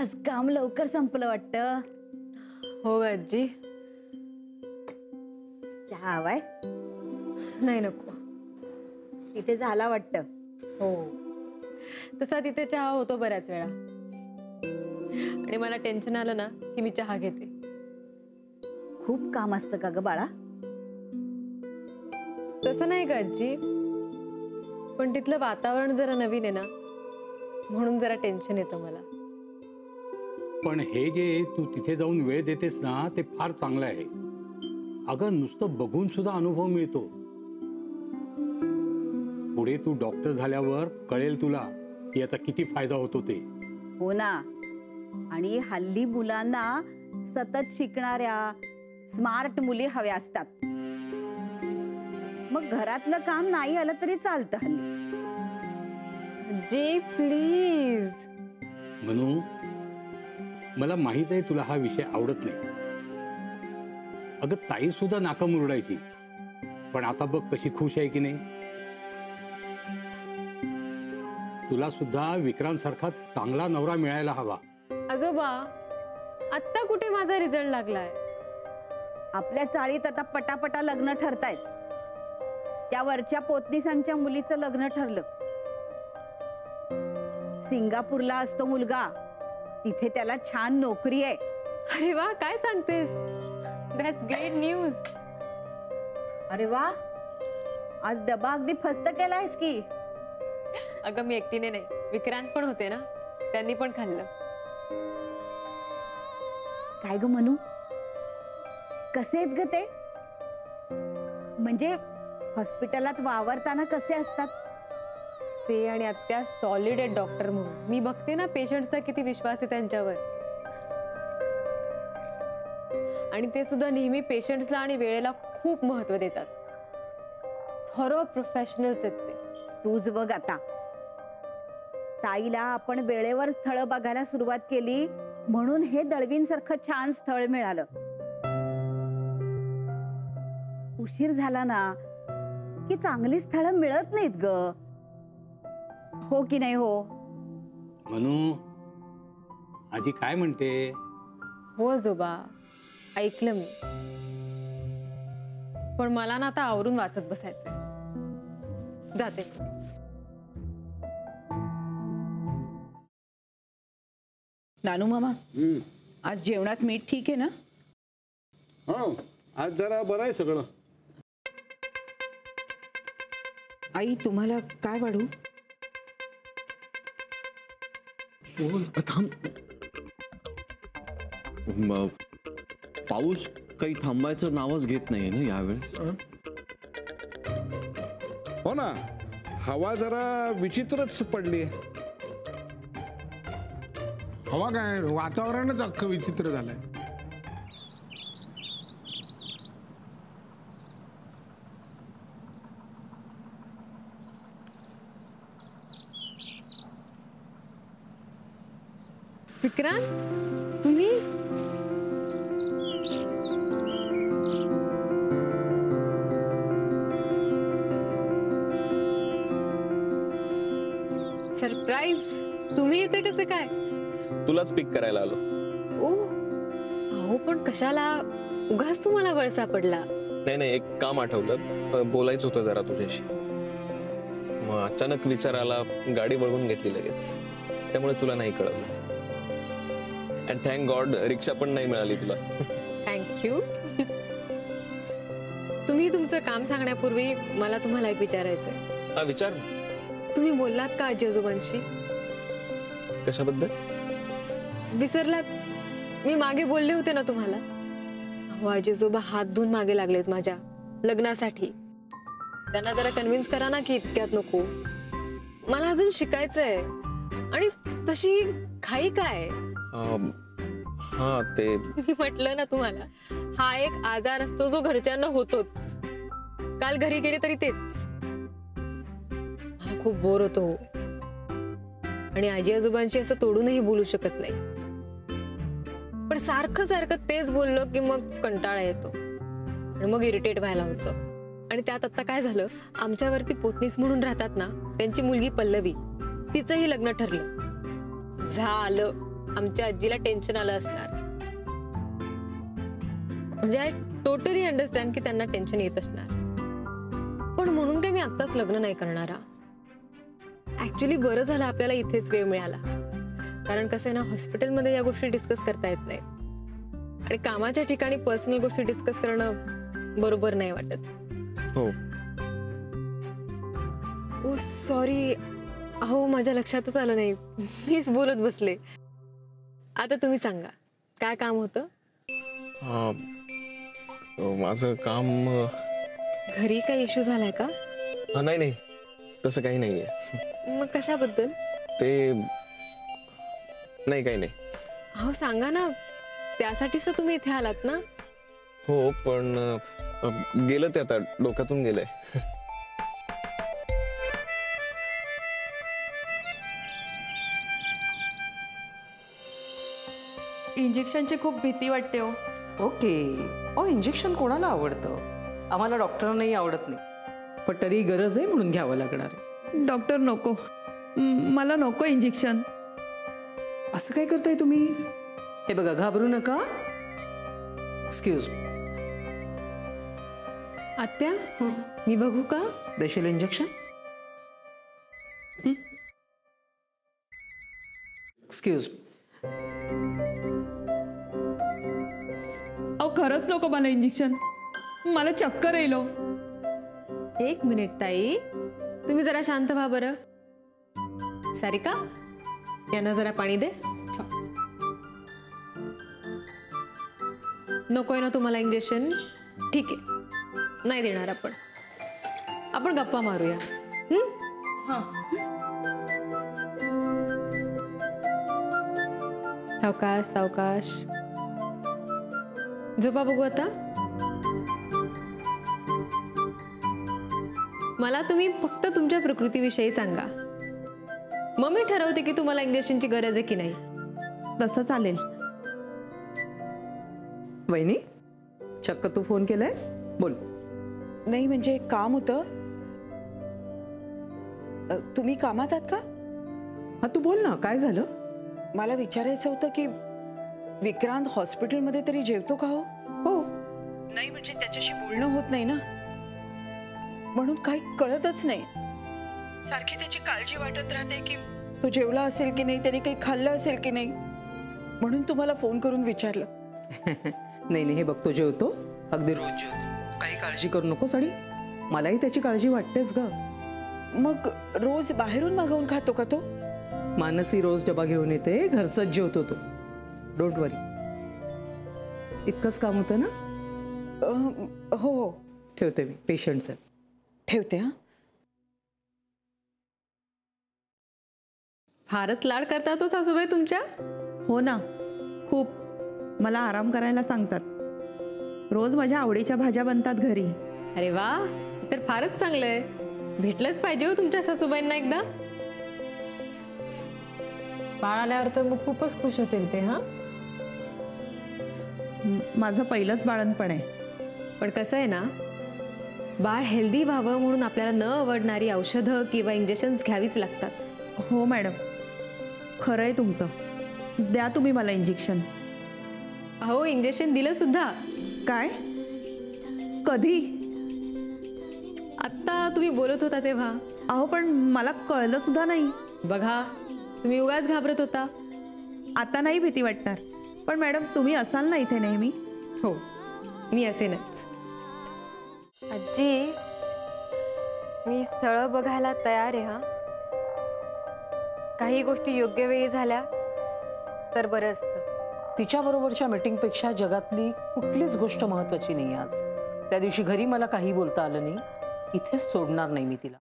आज काम लवकर संपलं वाटतं. हो आजी. चहा हवाय? नाही नको. तिथे झाला वाटतं. हो, तसा तिथे चहा होतो बऱ्याच वेळा. आणि मला टेन्शन आलं ना की मी चहा घेते. खूप काम असतं का ग बाळा? तसं नाही ग आजी, पण तिथलं वातावरण जरा नवीन आहे ना, म्हणून जरा टेन्शन येतं मला. पण हे जे तू तिथे जाऊन वेळ देतेस ना ते फार चांगलं आहे. अगं नुसतं बघून सुद्धा अनुभव मिळतो. पुढे तू डॉक्टर झाल्यावर कळेल तुला की याचा किती फायदा होतो ते. हो ना. आणि हल्ली मुलांना सतत शिकणाऱ्या स्मार्ट मुली हव्या असतात. मग घरातलं काम नाही आलं तरी चालतं हल्ली. जी प्लीज. म्हणून मला माहित आहे तुला हा विषय आवडत नाही. अगं ताई सुद्धा नाका मुरडायची, पण आता बघ कशी खुश आहे की नाही. तुला सुद्धा विक्रांत सारखा चांगला नवरा मिळायला हवा. आजोबा, आता कुठे माझा रिझल्ट लागलाय? आपल्या चाळीत आता पटापटा लग्न ठरतायत. त्या वरच्या पोतनीसांच्या मुलीचं लग्न ठरलं. सिंगापूरला असतो मुलगा, तिथे त्याला छान नोकरी आहे. अरे वा, काय सांगतेस? That's great news. अरे वा, आज डबा अगदी फस्त केलायस की. अगं मी एकटीने नाही, विक्रांत पण होते ना, त्यांनी पण खाल्लं. काय ग मनू, कसे आहेत ग ते? म्हणजे हॉस्पिटलात वावरताना कसे असतात ते? आणि आत्या सॉलिड आहेत डॉक्टर म्हणून. मी बघते ना पेशंटचा किती विश्वास आहे त्यांच्यावर. आणि ते सुद्धा नेहमी पेशंट्सला आणि वेळेला खूप महत्त्व देतात. थॉरो प्रोफेशनल्स आहेत ते. तूच बघ आता, ताईला आपण वेळेवर स्थळ बघायला सुरुवात केली म्हणून हे दळवींसारखं छान स्थळ मिळालं. उशीर झाला ना की चांगली स्थळं मिळत नाहीत ग. हो की नाही हो? म्हणून आजी काय म्हणते? हो आजोबा, ऐकलं मी. पण मला ना आता आवरून वाचत बसायचंय. जाते. नानू मामा, आज जेवणात मीठ ठीक आहे ना? हो, आज जरा बरं आहे सगळं. आई, तुम्हाला काय वाढू? पाऊस काही थांबायचं नावच घेत नाही ना यावेळेस. हो ना, हवा जरा विचित्रच पडली. हवा काय, वातावरणच अख्खं विचित्र झालंय. विक्रांत, तुम्ही? सरप्राईज. तुम्ही इथे कसे काय? तुलाच पिक करायला आलो. ओ, अहो पण कशाला? उगाच तुम्हाला वळ सापडला? नाही, एक काम आठवलं, बोलायचं होतं जरा तुझ्याशी. मग अचानक विचार आला, गाडी वळवून घेतली लगेच, त्यामुळे तुला नाही कळवलं. अँड थँक गॉड रिक्षा पण नाही मिळाली तुला. थँक्यू. तुम्ही तुमचं काम सांगण्यापूर्वी मला तुम्हाला एक विचारायचंय. हा, विचार. तुम्ही बोललात का आजी आजोबांशी? कशाबद्दल? विसरलात? मी मागे बोलले होते ना तुम्हाला. अहो आजी आजोबा हात धुवून मागे लागलेत माझ्या लग्नासाठी. त्यांना जरा कन्व्हिन्स करा ना की इतक्यात नको. मला अजून शिकायचंय. आणि तशी घाई काय? हा, ते मी म्हटलं ना तुम्हाला, हा एक आजार असतो जो घरच्यांना होतोच. काल घरी गेले तरी तेच. मला खूप बोर होतो. आणि आजी आजोबांशी असं तोडूनही बोलू शकत नाही. पण सारखं सारखं तेच बोललो की मग कंटाळा येतो आणि मग इरिटेट व्हायला होतं. आणि त्यात आता काय झालं, आमच्यावरती पोतनीस म्हणून राहतात ना, त्यांची मुलगी पल्लवी, तिचंही लग्न ठरलं. झालं, आमच्या आजीला टेन्शन आलं असणार. म्हणजे आय टोटली अंडरस्टँड की त्यांना टेन्शन येत असणार. पण म्हणून काय मी आत्ताच लग्न नाही करणारा. ऍक्च्युली बरं झालं आपल्याला इथेच वेळ मिळाला. कारण कसं आहे ना, हॉस्पिटलमध्ये या गोष्टी डिस्कस करता येत नाहीत आणि कामाच्या ठिकाणी पर्सनल गोष्टी डिस्कस करणं बरोबर नाही वाटत. हो. ओ सॉरी, अहो माझ्या लक्षातच आलं नाही, मीच बोलत बसले. आता तुम्ही सांगा काय काम होतं? माझं काम घरी काही इश्यू झालाय का? नाही नाही, तसं काही नाहीये. मग कशाबद्दल? ते नाही, काही नाही. अहो सांगा ना, त्यासाठीच तर तुम्ही इथे आलात ना. हो, पण गेलं ते आता डोक्यातून गेलंय. इंजेक्शनची खूप भीती वाटते हो. ओके. इंजेक्शन कोणाला आवडतं? आम्हाला डॉक्टरांनाही आवडत नाही, पण तरी गरज आहे म्हणून घ्यावं लागणार आहे. डॉक्टर नको, मला नको इंजेक्शन. असं काय करताय तुम्ही? हे बघा, घाबरू नका. एक्सक्यूज. आत्या, मी बघू का? देशील इंजेक्शन? एक्सक्यूज. अहो खरंच नको मला इंजेक्शन, मला चक्कर येईल हो. एक मिनिट ताई, तुम्ही जरा शांत व्हा बरं. सारिका, यांना जरा पाणी दे. नकोय ना तुम्हाला इंजेक्शन? ठीक आहे, नाही देणार आपण गप्पा मारूया. सावकाश सावकाश. झोपा बघू आता. मला तुम्ही फक्त तुमच्या प्रकृतीविषयी सांगा, मग मी ठरवते की तुम्हाला इंजेक्शनची गरज आहे की नाही. तसं चालेल. वहिनी, चक्क तू फोन केलायस? बोल. नाही म्हणजे काम होतं. तुम्ही कामात आहात का? हा, तू बोल ना, काय झालं? मला विचारायचं होतं की विक्रांत हॉस्पिटलमध्ये तरी जेवतो का? हो. नाही म्हणजे त्याच्याशी बोलणं होत नाही ना, म्हणून काही कळतच नाही. सारखी त्याची काळजी वाटत राहते की तो जेवला असेल की नाही, त्याने काही खाल्लं असेल की नाही, म्हणून तुम्हाला फोन करून विचारलं. नाही नाही, हे बघ, तो जेवतो, अगदी रोज जेवतो. काही काळजी करू नकोस. आणि मलाही त्याची काळजी वाटतेच ग. मग रोज बाहेरून मागवून खातो का तो? मानसी रोज डबा घेऊन येते, घरचंच जेवतो तो. डोंट वरी. इतकंच काम होतं ना? हो हो. ठेवते मी, पेशंट्स आहेत. ठेवते. हा, फारच लाड करता तो सासूबाई तुमच्या. हो ना, खूप. मला आराम करायला सांगतात. रोज माझ्या आवडीच्या भाज्या बनतात घरी. अरे वा, तर फारच चांगलं आहे. भेटलंच पाहिजे हो तुमच्या सासूबाईंना एकदा. बाळ आल्यावर तर मग खूपच खुश होतील ते. हा, माझं पहिलंच बाळंतपण आहे. पण कसं आहे ना, बाळ हेल्दी व्हावं म्हणून आपल्याला न आवडणारी औषधं किंवा इंजेक्शन्स घ्यावीच लागतात. हो मॅडम, खरं आहे तुमचं. द्या तुम्ही मला इंजेक्शन. अहो, इंजेक्शन दिलं सुद्धा. काय? कधी? आत्ता तुम्ही बोलत होता तेव्हा. अहो पण मला कळलं सुद्धा नाही. बघा, तुम्ही उगाच घाबरत होता. आता नाही भीती वाटणार. पण मॅडम, तुम्ही असाल ना इथे नेहमी? हो, मी असेनच. आजी, मी स्थळ बघायला तयार आहे. हा, काही गोष्टी योग्य वेळी झाल्या तर बरं असतं. तिच्याबरोबरच्या मीटिंगपेक्षा जगातली कुठलीच गोष्ट महत्त्वाची नाही आज. त्या दिवशी घरी मला काही बोलता आलं नाही. इथेच सोडणार नाही मी तिला.